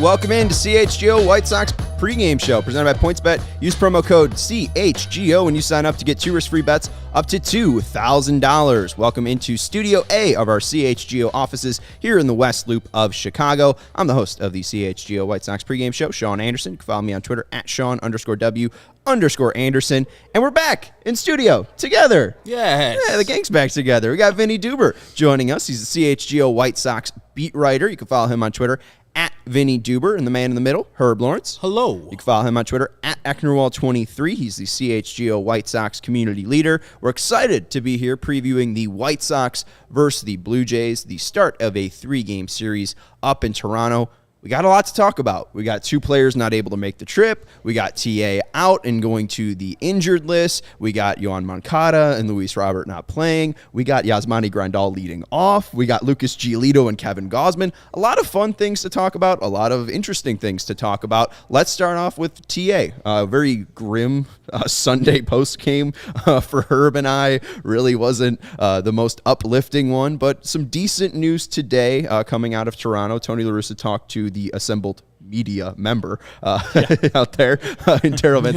Welcome in to CHGO White Sox Pregame Show, presented by PointsBet. Use promo code CHGO when you sign up to get 2 risk-free bets up to $2,000. Welcome into Studio A of our CHGO offices here in the West Loop of Chicago. I'm the host of the CHGO White Sox Pregame Show, Sean Anderson. You can follow me on Twitter at Sean_W_Anderson. And we're back in studio together. Yes. Yeah, the gang's back together. We got Vinnie Duber joining us. He's the CHGO White Sox beat writer. You can follow him on Twitter at Vinnie Duber, and the man in the middle, Herb Lawrence. Hello. You can follow him on Twitter at Ecknerwall23. He's the CHGO White Sox community leader. We're excited to be here previewing the White Sox versus the Blue Jays, the start of a 3-game series up in Toronto. We got a lot to talk about. We got 2 players not able to make the trip. We got TA out and going to the injured list. We got Yohan Moncada and Luis Robert not playing. We got Yasmani Grandal leading off. We got Lucas Giolito and Kevin Gausman. A lot of fun things to talk about. A lot of interesting things to talk about. Let's start off with TA. Very grim Sunday post game for Herb and I. Really wasn't the most uplifting one, but some decent news today coming out of Toronto. Tony La Russa talked to the assembled media member out there in Taro Van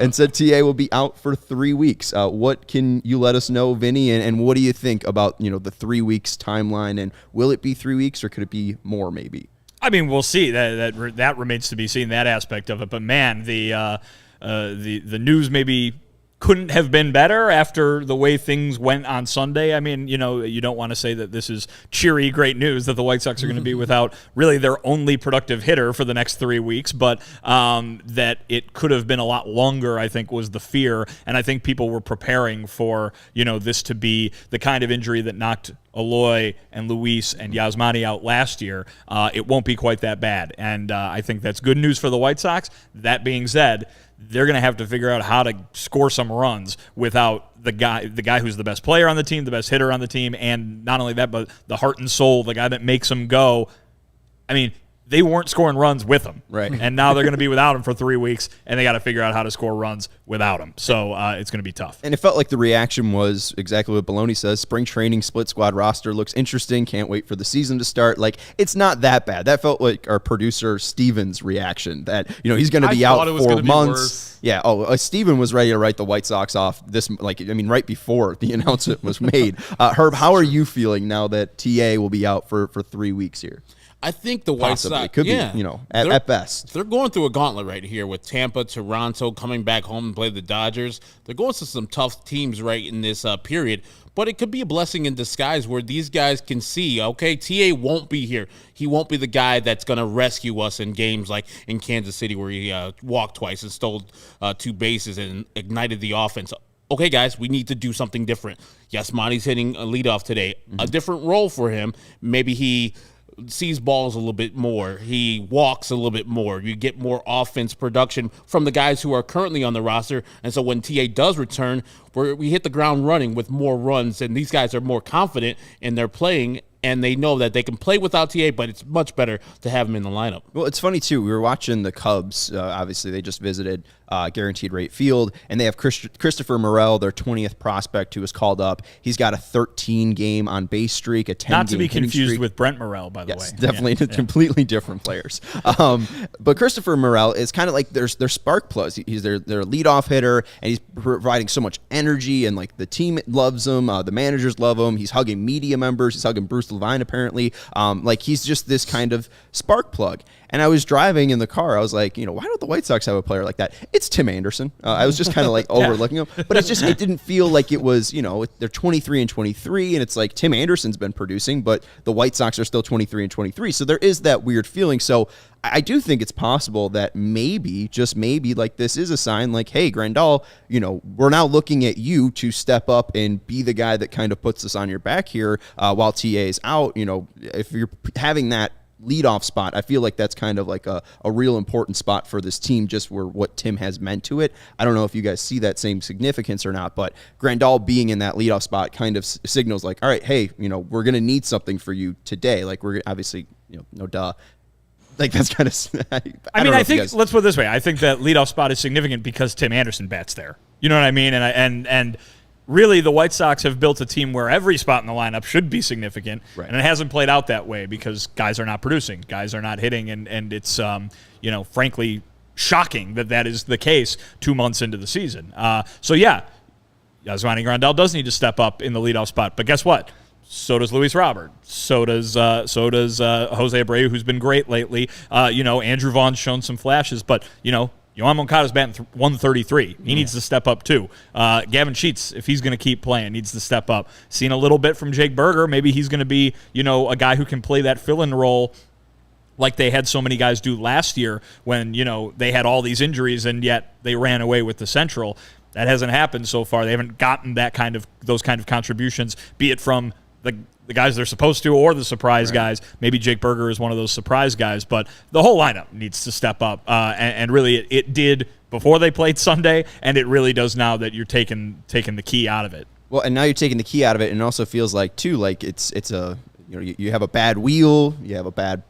and said TA will be out for 3 weeks. What can you let us know, Vinny, and what do you think about the 3 weeks timeline, and will it be 3 weeks or could it be more maybe? I mean, we'll see. That remains to be seen, that aspect of it. But man, the news maybe couldn't have been better after the way things went on Sunday. I mean, you don't want to say that this is cheery, great news that the White Sox are going to be without really their only productive hitter for the next 3 weeks, but that it could have been a lot longer, I think, was the fear. And I think people were preparing for, this to be the kind of injury that knocked Eloy and Luis and Yasmani out last year. It won't be quite that bad. And I think that's good news for the White Sox. That being said, they're going to have to figure out how to score some runs without the guy who's the best player on the team, the best hitter on the team, and not only that, but the heart and soul, the guy that makes them go. I mean, they weren't scoring runs with him. Right. And now they're going to be without him for 3 weeks, and they got to figure out how to score runs without him. So it's going to be tough. And it felt like the reaction was exactly what Baloney says. Spring training split squad roster looks interesting. Can't wait for the season to start. Like, it's not that bad. That felt like our producer Steven's reaction that, he's going to be out 4 months. Yeah. Steven was ready to write the White Sox off right before the announcement was made. Herb, how are you feeling now that TA will be out for 3 weeks here? I think the White Sox could be, at best. They're going through a gauntlet right here with Tampa, Toronto, coming back home and play the Dodgers. They're going to some tough teams right in this period, but it could be a blessing in disguise where these guys can see, okay, TA won't be here. He won't be the guy that's going to rescue us in games like in Kansas City where he walked twice and stole 2 bases and ignited the offense. Okay, guys, we need to do something different. Yasmani's hitting a leadoff today. A different role for him. Maybe he sees balls a little bit more. He walks a little bit more. You get more offense production from the guys who are currently on the roster. And so when TA does return, we hit the ground running with more runs, and these guys are more confident in their playing, and they know that they can play without TA, but it's much better to have him in the lineup. Well, it's funny, too. We were watching the Cubs. Obviously, they just visited Guaranteed Rate Field, and they have Christopher Morel, their 20th prospect, who was called up. He's got a 13-game on-base streak, a 10-game Not to be confused streak with Brent Morel, by the way. Yes, definitely completely different players. But Christopher Morel is kind of like their spark plug. He's their leadoff hitter, and he's providing so much energy, and like the team loves him. The managers love him. He's hugging media members. He's hugging Bruce Levine, apparently. He's just this kind of spark plug. And I was driving in the car. I was like, why don't the White Sox have a player like that? it's Tim Anderson. I was just kind of like overlooking him, but it didn't feel like it was, they're 23 and 23, and it's like Tim Anderson's been producing, but the White Sox are still 23 and 23. So there is that weird feeling. So I do think it's possible that maybe, just maybe, like this is a sign like, hey, Grandal, we're now looking at you to step up and be the guy that kind of puts us on your back here while TA is out. If you're having that leadoff spot, I feel like that's kind of like a real important spot for this team, just where what Tim has meant to it. I don't know if you guys see that same significance or not, but Grandal being in that leadoff spot kind of signals like, all right, hey, we're going to need something for you today. Like, we're obviously, no duh. Like, that's kind of. I think let's put it this way. I think that leadoff spot is significant because Tim Anderson bats there. You know what I mean? And really, the White Sox have built a team where every spot in the lineup should be significant, right. And it hasn't played out that way because guys are not producing, guys are not hitting, and it's frankly shocking that is the case 2 months into the season. So yeah, Yasmani Grandal does need to step up in the leadoff spot, but guess what? So does Luis Robert. So does Jose Abreu, who's been great lately. Andrew Vaughn's shown some flashes, but Yohan Moncada's batting 133. He needs to step up too. Gavin Sheets, if he's going to keep playing, needs to step up. Seen a little bit from Jake Berger. Maybe he's going to be a guy who can play that fill-in role like they had so many guys do last year when they had all these injuries and yet they ran away with the Central. That hasn't happened so far. They haven't gotten those kind of contributions, be it from the guys they're supposed to or the surprise guys. Maybe Jake Berger is one of those surprise guys, but the whole lineup needs to step up. And really it did before they played Sunday, and it really does now that you're taking the key out of it. Well, and now you're taking the key out of it, and it also feels like, too, like it's a you have a bad wheel, you have a bad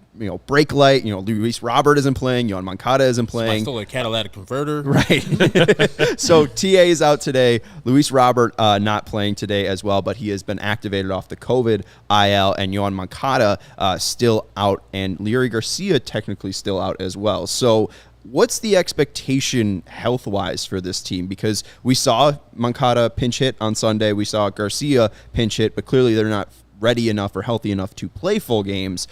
brake light. Luis Robert isn't playing. Yohan Moncada isn't playing. Still a catalytic converter. Right. So TA is out today. Luis Robert not playing today as well, but he has been activated off the COVID IL, and Yohan Moncada still out, and Leury Garcia technically still out as well. So what's the expectation health-wise for this team? Because we saw Moncada pinch hit on Sunday. We saw Garcia pinch hit, but clearly they're not ready enough or healthy enough to play full games.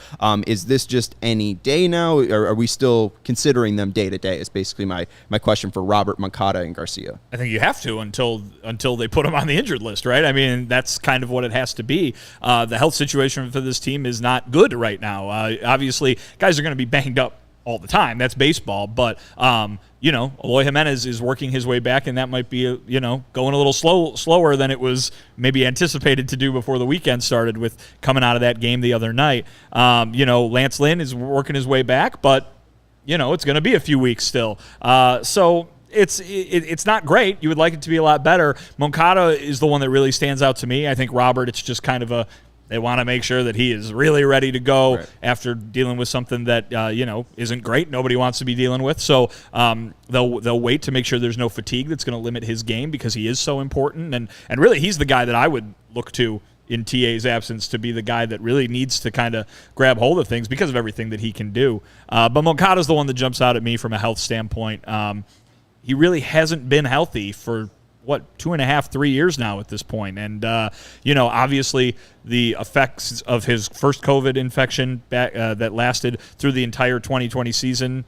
Is this just any day now, or are we still considering them day to day? Is basically my question for Robert, Moncada, and Garcia. I think you have to until they put them on the injured list, right? I mean, that's kind of what it has to be. The health situation for this team is not good right now. Obviously, guys are going to be banged up all the time. That's baseball, but Eloy Jimenez is working his way back, and that might be going a little slower than it was maybe anticipated to do before the weekend started with coming out of that game the other night. Lance Lynn is working his way back, but it's going to be a few weeks still. So it's not great. You would like it to be a lot better. Moncada is the one that really stands out to me. I think Robert, it's just kind of they want to make sure that he is really ready to go after dealing with something that isn't great. Nobody wants to be dealing with. So they'll wait to make sure there's no fatigue that's going to limit his game because he is so important. And really, he's the guy that I would look to in TA's absence to be the guy that really needs to kind of grab hold of things because of everything that he can do. But Moncada's the one that jumps out at me from a health standpoint. He really hasn't been healthy for 2.5, 3 years now at this point. And, obviously the effects of his first COVID infection that lasted through the entire 2020 season,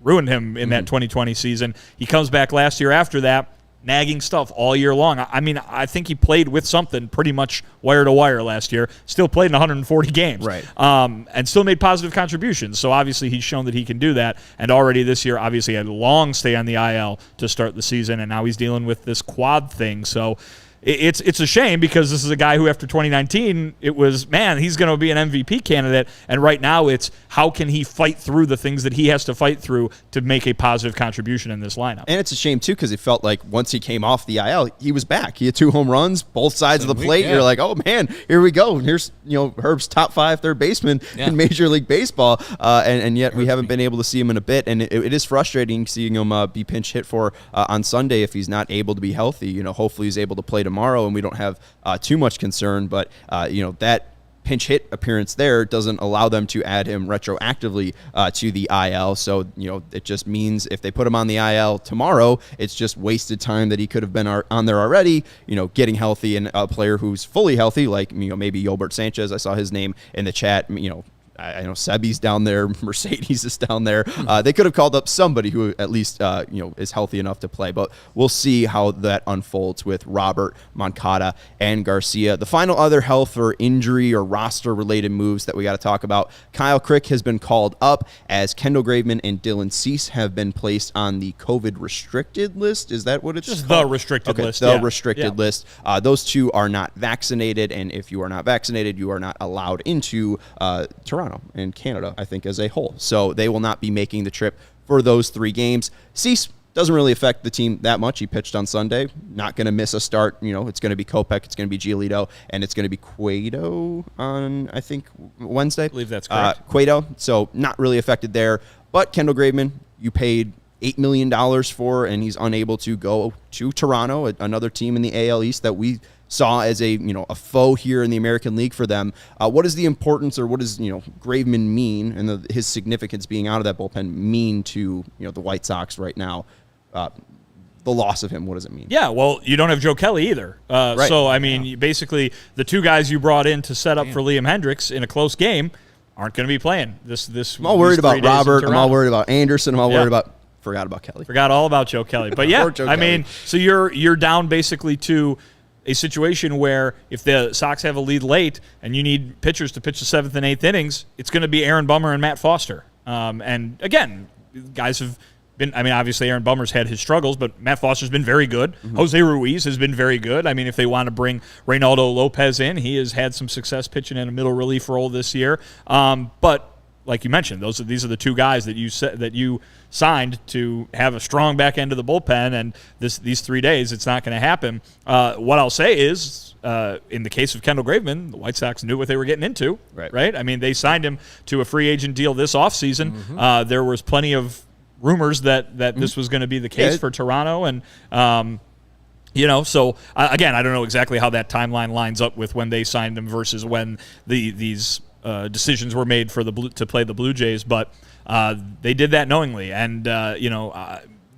ruined him in that 2020 season. He comes back last year after that, nagging stuff all year long. I mean, I think he played with something pretty much wire to wire last year, still played in 140 games, right? And still made positive contributions. So obviously he's shown that he can do that. And already this year, obviously had a long stay on the IL to start the season, and now he's dealing with this quad thing. So it's a shame because this is a guy who after 2019, it was, man, he's going to be an MVP candidate. And right now it's how can he fight through the things that he has to fight through to make a positive contribution in this lineup. And it's a shame, too, because it felt like once he came off the IL, he was back. He had 2 home runs, both sides of the plate. You're like, oh, man, here we go. Here's, Herb's top 5 third baseman in Major League Baseball. And yet we haven't been able to see him in a bit. And it is frustrating seeing him be pinch hit for on Sunday if he's not able to be healthy. Hopefully he's able to play tomorrow and we don't have too much concern. But, that pinch hit appearance there doesn't allow them to add him retroactively to the IL. So, it just means if they put him on the IL tomorrow, it's just wasted time that he could have been on there already, getting healthy. And a player who's fully healthy, like, maybe Yolbert Sanchez, I saw his name in the chat, I know Sebi's down there, Mercedes is down there. They could have called up somebody who at least is healthy enough to play, but we'll see how that unfolds with Robert, Moncada, and Garcia. The final other health or injury or roster-related moves that we got to talk about, Kyle Crick has been called up as Kendall Graveman and Dylan Cease have been placed on the COVID restricted list. Is that what it's just called? the restricted list? The restricted list. Those two are not vaccinated, and if you are not vaccinated, you are not allowed into Toronto and Canada, I think, as a whole. So they will not be making the trip for those 3 games. Cease doesn't really affect the team that much. He pitched on Sunday. Not going to miss a start. It's going to be Kopech, it's going to be Giolito, and it's going to be Cueto on, I think, Wednesday. I believe that's correct. Cueto, so not really affected there. But Kendall Graveman, you paid $8 million for, and he's unable to go to Toronto, another team in the AL East that we saw as a foe here in the American League for them. What is the importance, or what does Graveman mean, and his significance being out of that bullpen mean to the White Sox right now? The loss of him, what does it mean? Yeah, well, you don't have Joe Kelly either. Right. So, I mean, basically, the 2 guys you brought in to set up for Liam Hendricks in a close game aren't going to be playing this. I'm all worried about Robert. I'm all worried. worried about Anderson. I'm all worried about. Forgot about Kelly. Forgot all about Joe Kelly. But yeah, I mean, so you're down basically to a situation where if the Sox have a lead late and you need pitchers to pitch the 7th and 8th innings, it's going to be Aaron Bummer and Matt Foster. And again, guys have been, I mean, obviously Aaron Bummer's had his struggles, but Matt Foster's been very good. Mm-hmm. Jose Ruiz has been very good. I mean, if they want to bring Reynaldo Lopez in, he has had some success pitching in a middle relief role this year. But like you mentioned, these are the 2 guys that you signed to have a strong back end of the bullpen, and these 3 days it's not going to happen. What I'll say is, in the case of Kendall Graveman, the White Sox knew what they were getting into, right? I mean, they signed him to a free agent deal this offseason. Mm-hmm. There was plenty of rumors that this was going to be the case for Toronto, and so again, I don't know exactly how that timeline lines up with when they signed him versus when these decisions were made for to play the Blue Jays, but they did that knowingly, and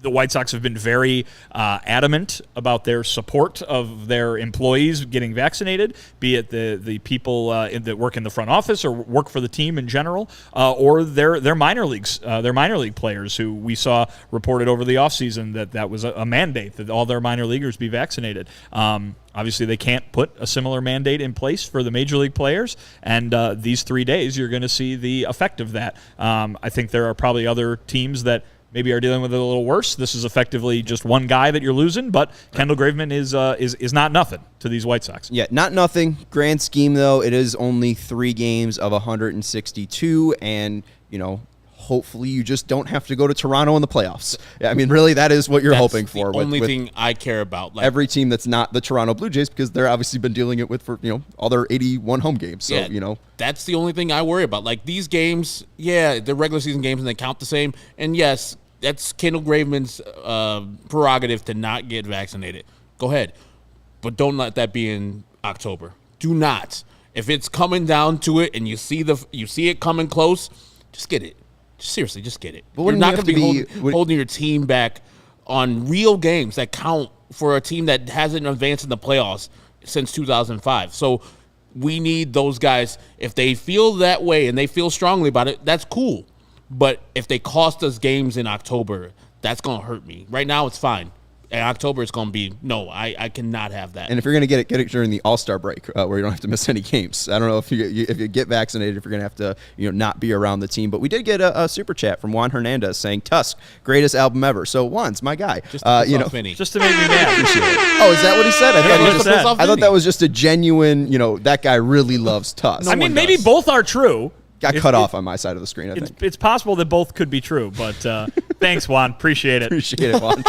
the White Sox have been very adamant about their support of their employees getting vaccinated, be it the people that work in the front office or work for the team in general, or their minor leagues, their minor league players who we saw reported over the offseason that was a mandate that all their minor leaguers be vaccinated. Obviously, they can't put a similar mandate in place for the major league players, and these 3 days you're going to see the effect of that. I think there are probably other teams that maybe are dealing with it a little worse. This is effectively just one guy that you're losing, but Kendall Graveman is not nothing to these White Sox. Yeah, not nothing. Grand scheme, though, it is only 3 games of 162, and, hopefully you just don't have to go to Toronto in the playoffs. I mean, really, that is what you're hoping for. That's the only thing I care about. Like, every team that's not the Toronto Blue Jays, because they're obviously been dealing it with for, all their 81 home games. So, That's the only thing I worry about. Like, these games, they're regular season games and they count the same. And yes, that's Kendall Graveman's prerogative to not get vaccinated. Go ahead. But don't let that be in October. Do not. If it's coming down to it and you see it coming close, just get it. Seriously, just get it. But you're not going to be holding your team back on real games that count for a team that hasn't advanced in the playoffs since 2005. So we need those guys. If they feel that way and they feel strongly about it, that's cool. But if they cost us games in October, that's going to hurt me. Right now, it's fine. In October, it's going to be, no, I cannot have that. And if you're going to get it during the All-Star break, where you don't have to miss any games. I don't know if you get vaccinated, if you're going to have to not be around the team. But we did get a super chat from Juan Hernandez saying, Tusk, greatest album ever. So Juan's my guy. Just to Vinnie. Just to make me mad. Oh, is that what he said? I thought that was just a genuine, that guy really loves Tusk. I mean, maybe both are true. Got cut off on my side of the screen, I think. It's possible that both could be true, but thanks, Juan. Appreciate it. Appreciate it, Juan.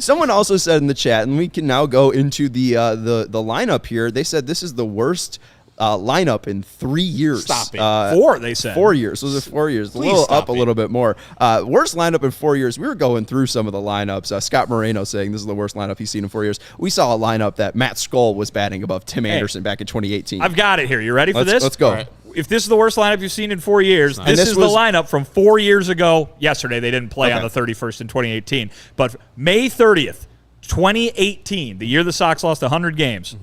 Someone also said in the chat, and we can now go into the lineup here. They said this is the worst lineup in 3 years. Stop it. 4, they said. 4 years. Those are 4 years. Please a little bit more. Worst lineup in 4 years. We were going through some of the lineups. Scott Moreno saying this is the worst lineup he's seen in 4 years. We saw a lineup that Matt Skull was batting above Tim Anderson back in 2018. I've got it here. You ready for this? Let's go. If this is the worst lineup you've seen in 4 years, this is the lineup from 4 years ago. Yesterday, they didn't play on the 31st in 2018. But May 30th, 2018, the year the Sox lost 100 games,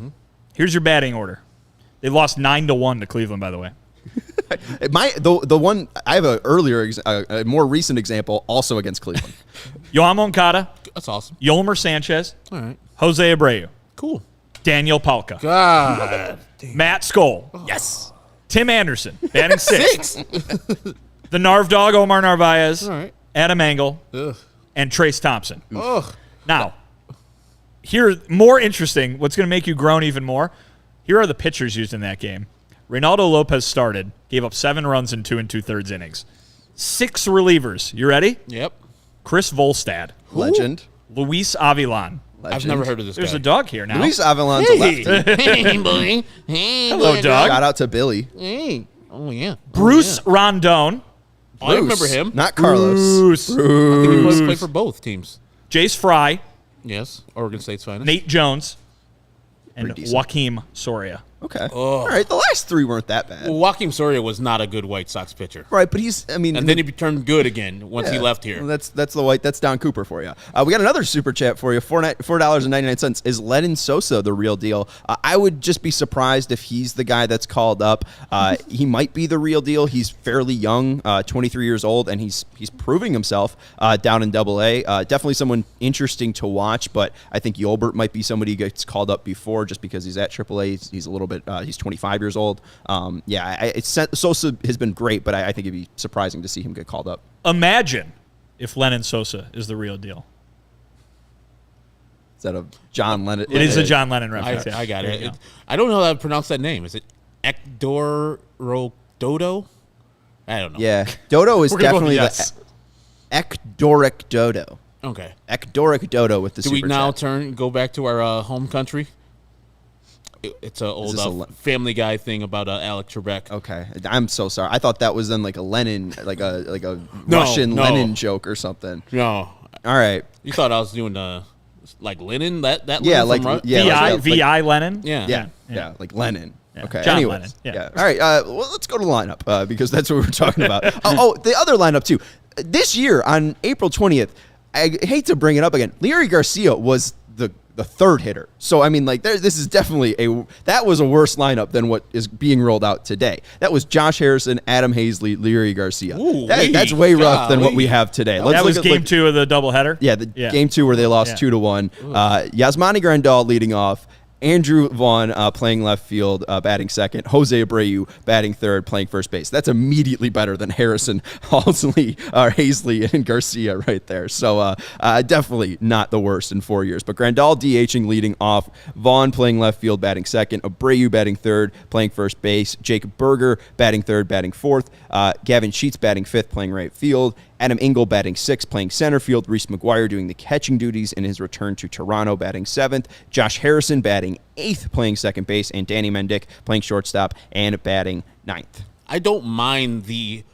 here's your batting order. They lost 9-1 to Cleveland, by the way. The one I have a more recent example also against Cleveland. Yoan Moncada, That's awesome. Yolmer Sanchez, All right. Jose Abreu, Cool. Daniel Palka, God. Matt Skoll, Yes. Tim Anderson, batting sixth, 6. the Narv Dog Omar Narvaez, All right. Adam Engel, Ugh. and Trace Thompson. Ugh. Now, here, more interesting, what's going to make you groan even more, here are the pitchers used in that game. Reynaldo Lopez started, gave up 7 runs in 2 2/3 innings. 6 relievers. You ready? Yep. Chris Volstad, Legend. Luis Avilan. I've never heard of this There's guy. a dog here now. Luis Avilan's a lefty. Hey, buddy. Hey, Hello, buddy. dog. Shout out to Billy. Hey. Oh, yeah. Bruce Rondon, Oh, I remember him. Not Carlos. Bruce, I think he was play for both teams. Jace Fry, Yes. Oregon State's finest. Nate Jones, and Pretty decent. Joaquim Soria. Okay. All right. The last 3 weren't that bad. Well, Joaquim Soria was not a good White Sox pitcher. Right, but he's. I mean, And then he turned good again once he yeah. left here. Well, that's Don Cooper for you. We got another super chat for you. $4.99. Is Lennon Sosa the real deal? I would just be surprised if he's the guy that's called up. He might be the real deal. He's fairly young, 23 years old, and he's proving himself down in AA. Definitely someone interesting to watch, but I think Yolbert might be somebody who gets called up before just because he's at AAA. He's a little bit. He's 25 years old. Sosa has been great, but I think it'd be surprising to see him get called up. Imagine if Lennon Sosa is the real deal. Is that a John Lennon? It is a John Lennon reference. I got There it. you go. I don't know how to pronounce that name. Is it Ekdorododo? I don't know. Yeah, Dodo is We're gonna go with definitely yes. the Ekdoric Dodo. Okay. Ekdoric Dodo with the Do super we now chat. go back to our home country? It's an old this a Family Guy thing about Alec Trebek. Okay, I'm so sorry. I thought that was then like a Lenin, like a Russian no. Lenin joke or something. No. All right. You thought I was doing like Lennon? That Yeah, Lennon from like yeah, VI, like, VI Lennon? Yeah. yeah, like Lenin. Yeah. Okay. John Anyways, Lennon, yeah. All right. Well, let's go to the lineup because that's what we're talking about. The other lineup too. This year on April 20th, I hate to bring it up again. Leary Garcia was the third hitter. So I mean, like, this is definitely that was a worse lineup than what is being rolled out today. That was Josh Harrison, Adam Hazley, Leary Garcia. That's way rough than what we have today. That was game 2 of the doubleheader? Yeah, game 2 where they lost 2-1. Yasmani Grandal leading off. Andrew Vaughn playing left field, batting second. Jose Abreu batting third, playing first base. That's immediately better than Harrison, Hazley, and Garcia right there. So definitely not the worst in 4 years. But Grandal DHing leading off. Vaughn playing left field, batting second. Abreu batting third, playing first base. Jacob Berger batting third, batting fourth. Gavin Sheets batting fifth, playing right field. Adam Engel batting sixth, playing center field. Reese McGuire doing the catching duties in his return to Toronto, batting seventh. Josh Harrison batting eighth, playing second base. And Danny Mendick playing shortstop and batting ninth. I don't mind the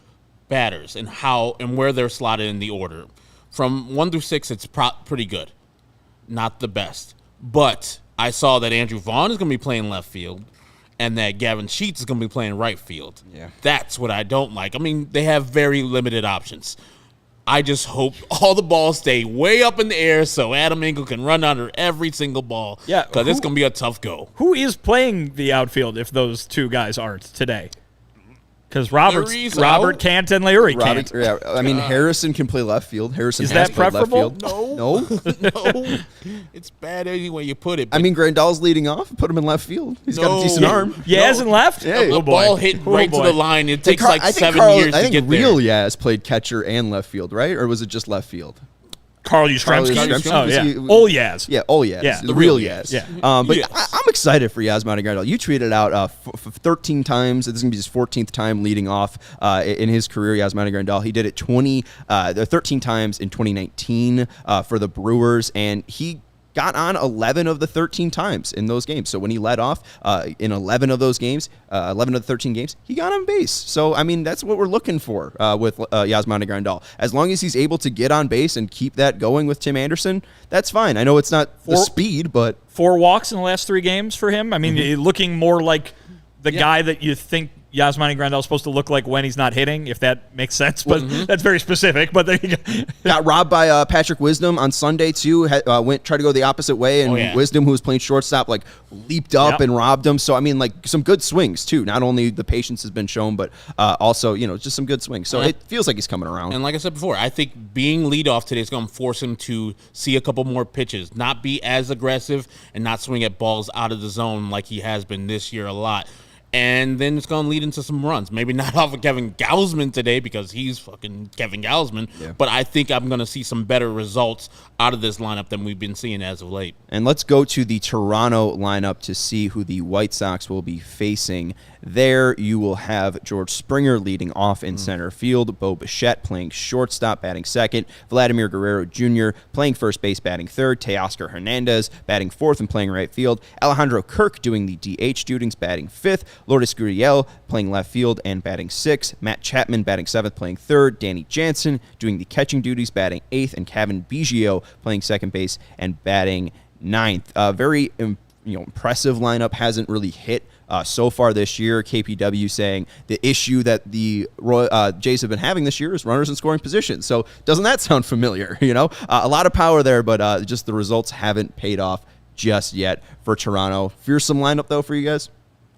batters and how and where they're slotted in the order. From 1 through 6, it's pretty good. Not the best. But I saw that Andrew Vaughn is going to be playing left field and that Gavin Sheets is going to be playing right field. Yeah. That's what I don't like. I mean, they have very limited options. I just hope all the balls stay way up in the air so Adam Engel can run under every single ball. Yeah, because it's going to be a tough go. Who is playing the outfield if those two guys aren't today? Because Robert out. can't and Leary can't. Yeah, I mean, Harrison can play left field. Harrison Is has that played left preferable? field. No. No? No. It's bad any way you put it. I mean, Grandal's leading off. Put him in left field. He's got a No. decent arm. Yaz and left? Yeah. the Oh, boy. ball hit Oh, right to boy. the line. It takes I like think 7 Carl- years I to think get real there. Yaz played catcher and left field, right? Or was it just left field? Carl Yastrzemski? Yastrzemski? Oh, yeah. He- Old Yaz. Yeah, Yaz. Yeah. The real Yaz. Yeah. But Yes. I'm excited for Yasmani Grandal. You tweeted out 13 times. This is going to be his 14th time leading off in his career, Yasmani Grandal. He did it 13 times in 2019 for the Brewers, and he got on 11 of the 13 times in those games. So when he led off in 11 of those games, 11 of the 13 games, he got on base. So, I mean, that's what we're looking for with Yasmani Grandal. As long as he's able to get on base and keep that going with Tim Anderson, that's fine. I know it's not the speed, but 4 walks in the last 3 games for him. I mean, looking more like the guy that you think Yasmani Grandal is supposed to look like when he's not hitting, if that makes sense. But that's very specific. But there you go. Got robbed by Patrick Wisdom on Sunday too. Tried to go the opposite way, and Wisdom, who was playing shortstop, like leaped up and robbed him. So I mean, like some good swings too. Not only the patience has been shown, but also just some good swings. So it feels like he's coming around. And like I said before, I think being leadoff today is going to force him to see a couple more pitches, not be as aggressive, and not swing at balls out of the zone like he has been this year a lot. And then it's going to lead into some runs. Maybe not off of Kevin Gausman today because he's fucking Kevin Gausman. Yeah. But I think I'm going to see some better results out of this lineup than we've been seeing as of late. And let's go to the Toronto lineup to see who the White Sox will be facing. There you will have George Springer leading off in center field, Bo Bichette playing shortstop, batting second, Vladimir Guerrero Jr. playing first base, batting third, Teoscar Hernandez batting fourth and playing right field, Alejandro Kirk doing the DH duties, batting fifth, Lourdes Gurriel playing left field and batting sixth, Matt Chapman batting seventh, playing third, Danny Jansen doing the catching duties, batting eighth, and Kevin Biggio playing second base and batting ninth. Very impressive lineup, hasn't really hit so far this year. KPW saying the issue that the Jays have been having this year is runners in scoring position. So doesn't that sound familiar? A lot of power there, but just the results haven't paid off just yet for Toronto. Fearsome lineup though for you guys.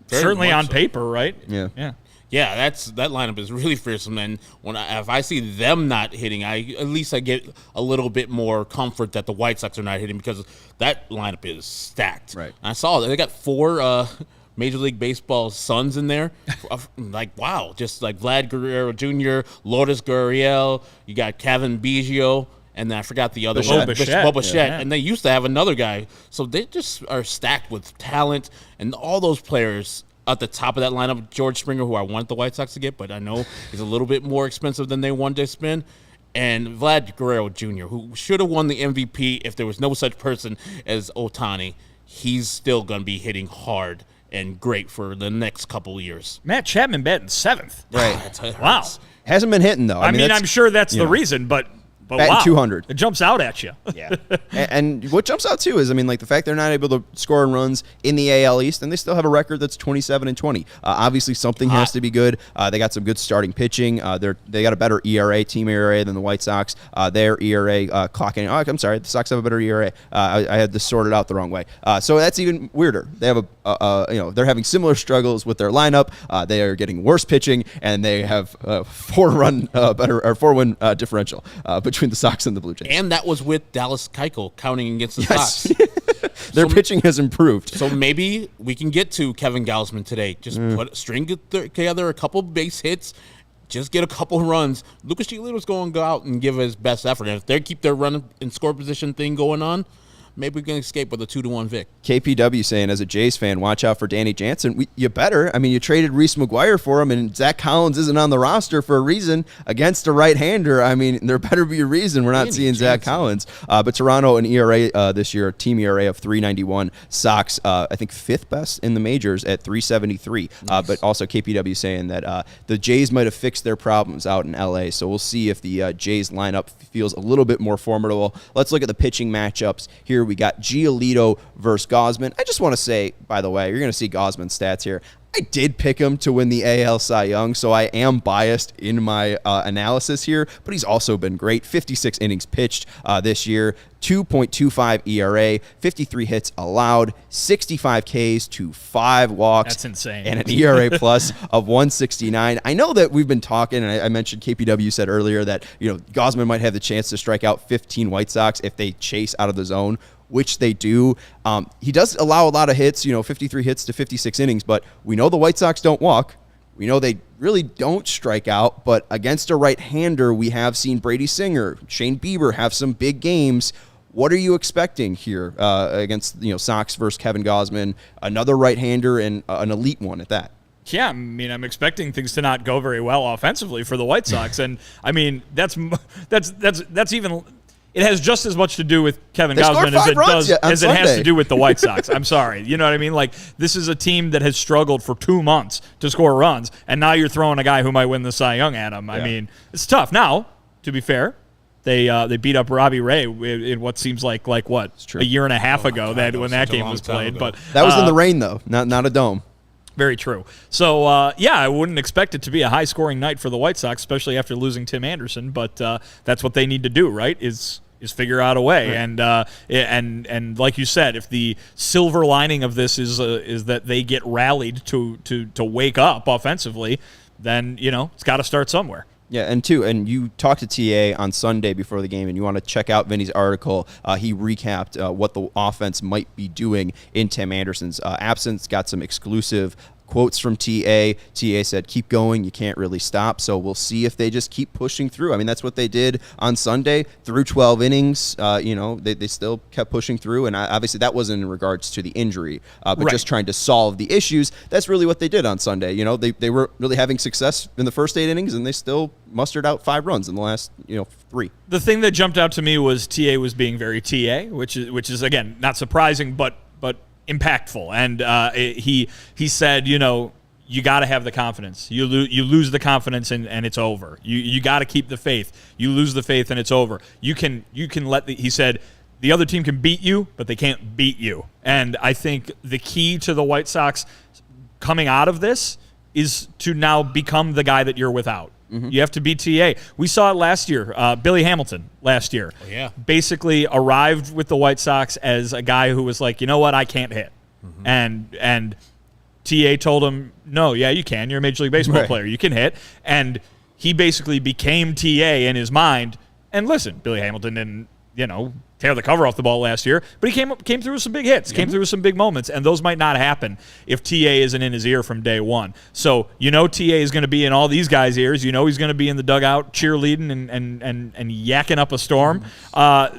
Certainly on paper, right? Yeah. Yeah, that lineup is really fearsome. And if I see them not hitting, at least I get a little bit more comfort that the White Sox are not hitting because that lineup is stacked. Right. And I saw they got 4 Major League Baseball sons in there. Like, wow, just like Vlad Guerrero Jr., Lourdes Gurriel, you got Kevin Biggio, and then I forgot the other one, Bo Bichette. And they used to have another guy. So they just are stacked with talent, and all those players at the top of that lineup, George Springer, who I want the White Sox to get, but I know he's a little bit more expensive than they wanted to spend, and Vlad Guerrero Jr., who should have won the MVP if there was no such person as Ohtani. He's still going to be hitting hard and great for the next couple of years. Matt Chapman batting seventh. Right. Wow. Hasn't been hitting, though. I mean I'm sure that's the reason, but wow. 200. It jumps out at you. Yeah. And what jumps out, too, is, the fact they're not able to score and runs in the AL East, and they still have a record that's 27-20. Obviously, something has to be good. They got some good starting pitching. They got a better ERA, team ERA, than the White Sox. Their ERA clocking. Oh, I'm sorry. The Sox have a better ERA. I had this sorted out the wrong way. So that's even weirder. They have they're having similar struggles with their lineup. They are getting worse pitching, and they have 4-win differential between the Sox and the Blue Jays. And that was with Dallas Keuchel counting against the Sox. Their pitching has improved. So maybe we can get to Kevin Gausman today. Just string together a couple base hits, just get a couple runs. Lucas Giolito's going to go out and give his best effort. And if they keep their run and score position thing going on, maybe we can escape with a 2-1 Vic. KPW saying, as a Jays fan, watch out for Danny Jansen. You better. You traded Reese McGuire for him, and Zach Collins isn't on the roster for a reason against a right-hander. There better be a reason we're not seeing Zach Collins. But Toronto, an ERA this year, a team ERA of 3.91. Sox, I think, fifth best in the majors at 3.73. Nice. But also KPW saying that the Jays might have fixed their problems out in L.A., so we'll see if the Jays lineup feels a little bit more formidable. Let's look at the pitching matchups here. We got Giolito versus Gausman. I just want to say, by the way, you're going to see Gausman's stats here. I did pick him to win the AL Cy Young, so I am biased in my analysis here, but he's also been great. 56 innings pitched this year, 2.25 ERA, 53 hits allowed, 65 Ks to 5 walks. That's insane. And an ERA plus of 169. I know that we've been talking, and I mentioned KPW said earlier that Gausman might have the chance to strike out 15 White Sox if they chase out of the zone, which they do. He does allow a lot of hits, 53 hits to 56 innings, but we know the White Sox don't walk. We know they really don't strike out, but against a right-hander, we have seen Brady Singer, Shane Bieber have some big games. What are you expecting here against Sox versus Kevin Gausman, another right-hander and an elite one at that? Yeah, I'm expecting things to not go very well offensively for the White Sox, and that's even. It has just as much to do with Kevin Gausman as it has to do with the White Sox. I'm sorry. You know what I mean? This is a team that has struggled for 2 months to score runs, and now you're throwing a guy who might win the Cy Young at him. Yeah. It's tough. Now, to be fair, they beat up Robbie Ray in what seems like what, a year and a half ago when that game was played. But that was in the rain, though, not a dome. Very true. So, yeah, I wouldn't expect it to be a high-scoring night for the White Sox, especially after losing Tim Anderson. But that's what they need to do, right? Is figure out a way. Right. And like you said, if the silver lining of this is that they get rallied to wake up offensively, then it's got to start somewhere. Yeah, and you talked to TA on Sunday before the game, and you want to check out Vinnie's article. He recapped what the offense might be doing in Tim Anderson's absence, got some exclusive quotes from TA. TA said, keep going, you can't really stop. So we'll see if they just keep pushing through. I mean, that's what they did on Sunday through 12 innings. They still kept pushing through, and obviously that wasn't in regards to the injury, but right. Just trying to solve the issues. That's really what they did on Sunday. They were really having success in the first 8 innings, and they still mustered out 5 runs in the last 3. The thing that jumped out to me was TA was being very TA, which is again not surprising, but impactful. And he said, you got to have the confidence. You lose the confidence and it's over. You got to keep the faith. You lose the faith and it's over. You can he said, the other team can beat you, but they can't beat you. And I think the key to the White Sox coming out of this is to now become the guy that you're without. Mm-hmm. You have to be TA. We saw it last year. Billy Hamilton last year. Oh, yeah. Basically arrived with the White Sox as a guy who was like, you know what, I can't hit. Mm-hmm. And TA told him, no, yeah, you can. You're a Major League Baseball player. You can hit. And he basically became TA in his mind. And listen, Billy Hamilton didn't, tear the cover off the ball last year, but he came through with some big hits, came through with some big moments, and those might not happen if TA isn't in his ear from day one. So TA is going to be in all these guys' ears. He's going to be in the dugout cheerleading and yakking up a storm.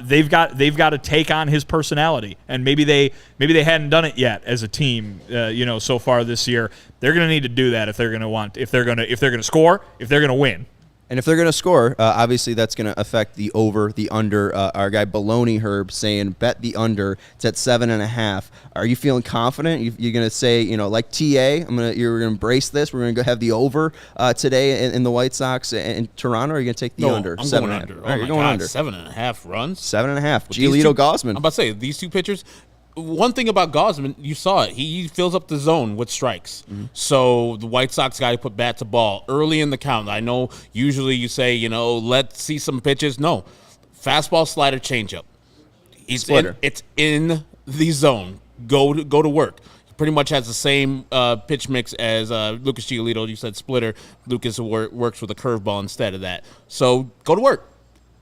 They've got to take on his personality, and maybe they hadn't done it yet as a team. So far this year, they're going to need to do that if they're going to score, if they're going to win. And if they're going to score, obviously that's going to affect the over, the under. Our guy Baloney Herb saying bet the under. It's at 7.5. Are you feeling confident? You're going to say, like TA, you're going to embrace this. We're going to go have the over today in the White Sox in Toronto. Or are you going to take the under? I'm going under. All right, you're going under. 7.5 runs. 7.5. Giolito Gosman. I'm about to say these two pitchers. One thing about Gosman, you saw it. He fills up the zone with strikes. Mm-hmm. So the White Sox got to put bat to ball early in the count. I know usually you say, let's see some pitches. No. Fastball, slider, changeup. It's in the zone. Go to work. He pretty much has the same pitch mix as Lucas Giolito. You said splitter. Lucas works with a curveball instead of that. So go to work.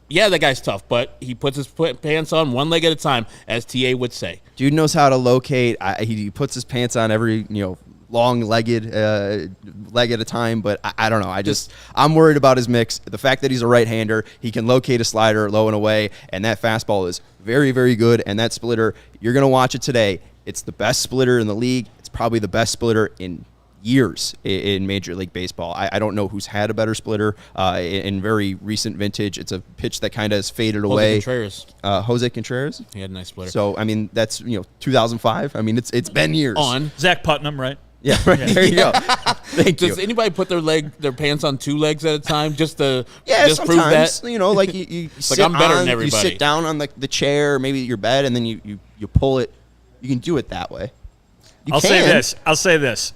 Yeah, that guy's tough, but he puts his pants on one leg at a time, as TA would say. Dude knows how to locate. He puts his pants on every, long-legged leg at a time, but I don't know. I'm worried about his mix. The fact that he's a right-hander, he can locate a slider low and away, and that fastball is very, very good, and that splitter, you're going to watch it today. It's the best splitter in the league. It's probably the best splitter in years in Major League Baseball. I don't know who's had a better splitter in very recent vintage. It's a pitch that kind of has faded away. Jose Contreras. He had a nice splitter. So, that's, 2005. It's been years. On Zach Putnam, right? Yeah, right. There you go. Thank you. Does anybody put their pants on 2 legs at a time just to just prove that? Like you sit I'm better than everybody. You sit down on the chair, maybe your bed, and then you pull it. You can do it that way. I'll say this.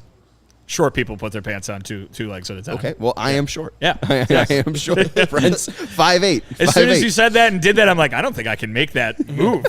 Short people put their pants on two legs at a time. Okay, well, I am short. Yeah. I am short, friends. 5'8". As soon as you said that and did that, I'm like, I don't think I can make that move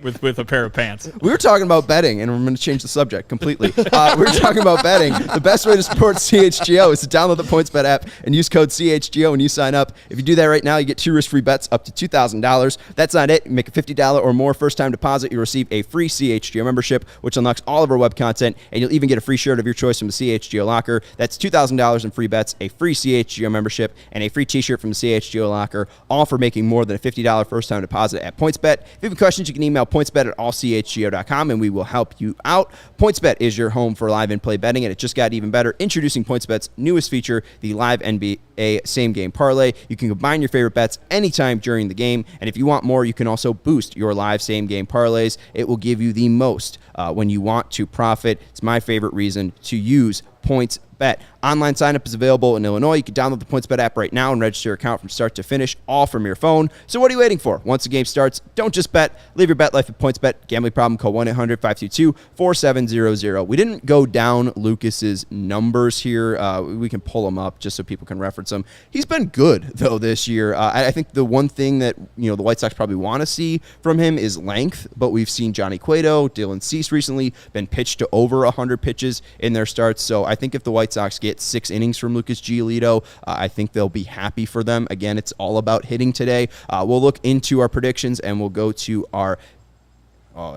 with a pair of pants. We were talking about betting, and we're going to change the subject completely. We were talking about betting. The best way to support CHGO is to download the PointsBet app and use code CHGO when you sign up. If you do that right now, you get 2 risk-free bets up to $2,000. That's not it. You make a $50 or more first-time deposit, you'll receive a free CHGO membership, which unlocks all of our web content, and you'll even get a free shirt of your choice from the CHGO Locker. That's $2,000 in free bets, a free CHGO membership, and a free t-shirt from the CHGO Locker, all for making more than a $50 first-time deposit at PointsBet. If you have questions, you can email pointsbet@allchgo.com, and we will help you out. PointsBet is your home for live in-play betting, and it just got even better. Introducing PointsBet's newest feature, the live NBA same-game parlay. You can combine your favorite bets anytime during the game, and if you want more, you can also boost your live same-game parlays. It will give you the most when you want to profit. It's my favorite reason to use PointsBet. Bet. Online signup is available in Illinois. You can download the PointsBet app right now and register your account from start to finish, all from your phone. So what are you waiting for? Once the game starts, don't just bet. Live your bet life at PointsBet. Gambling problem, call 1-800-522-4700. We didn't go down Lucas's numbers here. We can pull them up just so people can reference them. He's been good, though, this year. I think the one thing that the White Sox probably want to see from him is length, but we've seen Johnny Cueto, Dylan Cease recently been pitched to over 100 pitches in their starts. So I think if the White Sox get 6 innings from Lucas Giolito, I think they'll be happy for them. Again, it's all about hitting today. We'll look into our predictions and we'll go to our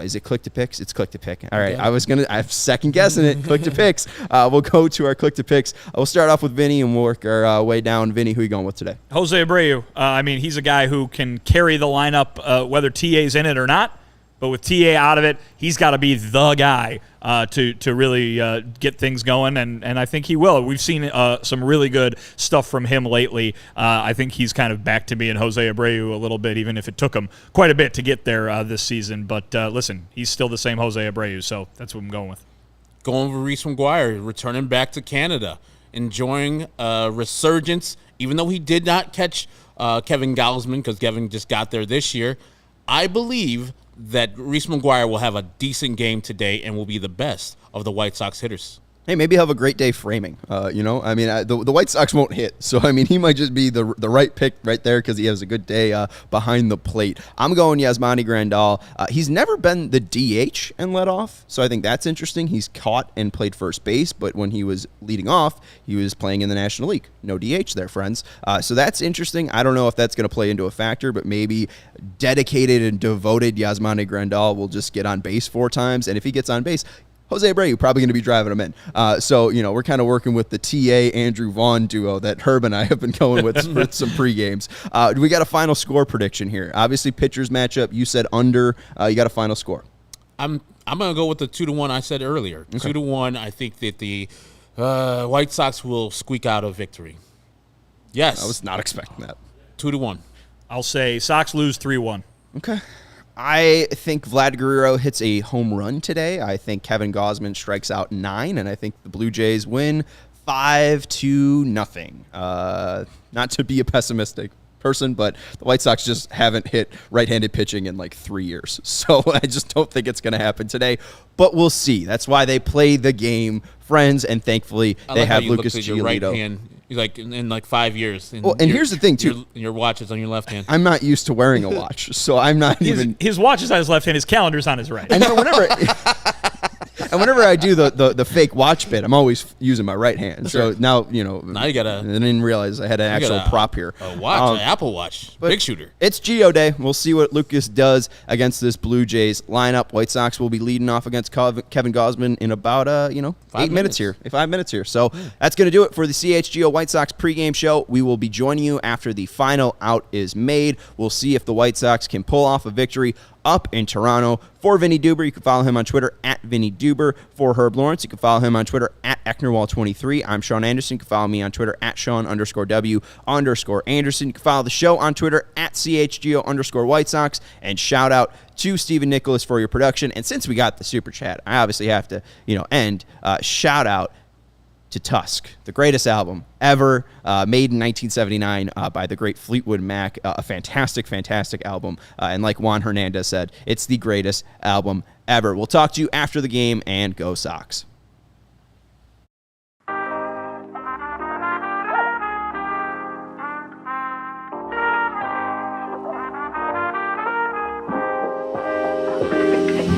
is it click to picks? It's click to pick. All right. Yeah. I'm second guessing it. Click to picks. We'll go to our click to picks. We'll start off with Vinnie and we'll work our way down. Vinnie, who are you going with today? Jose Abreu. He's a guy who can carry the lineup whether TA's in it or not. But with TA out of it, he's got to be the guy to really get things going, and I think he will. We've seen some really good stuff from him lately. I think he's kind of back to being Jose Abreu a little bit, even if it took him quite a bit to get there this season. But listen, he's still the same Jose Abreu, so that's what I'm going with. Going with Reese McGuire, returning back to Canada, enjoying resurgence, even though he did not catch Kevin Gausman because Kevin just got there this year. I believe that Reese McGuire will have a decent game today and will be the best of the White Sox hitters. Hey, maybe he'll have a great day framing. The White Sox won't hit, so he might just be the right pick right there because he has a good day behind the plate. I'm going Yasmani Grandal. He's never been the DH and led off, so I think that's interesting. He's caught and played first base, but when he was leading off, he was playing in the National League. No DH there, friends. So that's interesting. I don't know if that's going to play into a factor, but maybe dedicated and devoted Yasmani Grandal will just get on base 4 times, and if he gets on base, Jose Abreu probably going to be driving him in. We're kind of working with the TA Andrew Vaughn duo that Herb and I have been going with for some pre-games. We got a final score prediction here. Obviously, pitchers matchup. You said under. You got a final score. I'm going to go with the 2-1 I said earlier. Okay. 2-1. I think that the White Sox will squeak out a victory. Yes. I was not expecting that. 2-1. I'll say Sox lose 3-1. Okay. I think Vlad Guerrero hits a home run today. I think Kevin Gausman strikes out 9, and I think the Blue Jays win 5-0. Not to be a pessimistic person, but the White Sox just haven't hit right-handed pitching in like 3 years. So I just don't think it's going to happen today, but we'll see. That's why they play the game, friends, and thankfully they have Lucas Giolito. He's like in like 5 years. And here's the thing too: your watch is on your left hand. I'm not used to wearing a watch, so I'm not even. His watch is on his left hand. His calendar's on his right. And whenever I do the fake watch bit, I'm always using my right hand. So now Now you gotta. I didn't realize I had an actual prop here. A watch, an Apple Watch, big shooter. It's Geo Day. We'll see what Lucas does against this Blue Jays lineup. White Sox will be leading off against Kevin Gausman in about 8 minutes here, 5 minutes here. So that's gonna do it for the CHGO White Sox pregame show. We will be joining you after the final out is made. We'll see if the White Sox can pull off a victory up in Toronto. For Vinnie Duber, you can follow him on Twitter at Vinnie Duber. For Herb Lawrence, you can follow him on Twitter at Ecknerwall23. I'm Sean Anderson. You can follow me on Twitter at Sean_W_Anderson. You can follow the show on Twitter at CHGO_White Sox. And shout out to Stephen Nicholas for your production. And since we got the super chat, I obviously have to, end. Shout out to Tusk, the greatest album ever, made in 1979 by the great Fleetwood Mac. A fantastic, fantastic album. And like Juan Hernandez said, it's the greatest album ever. We'll talk to you after the game, and go Sox.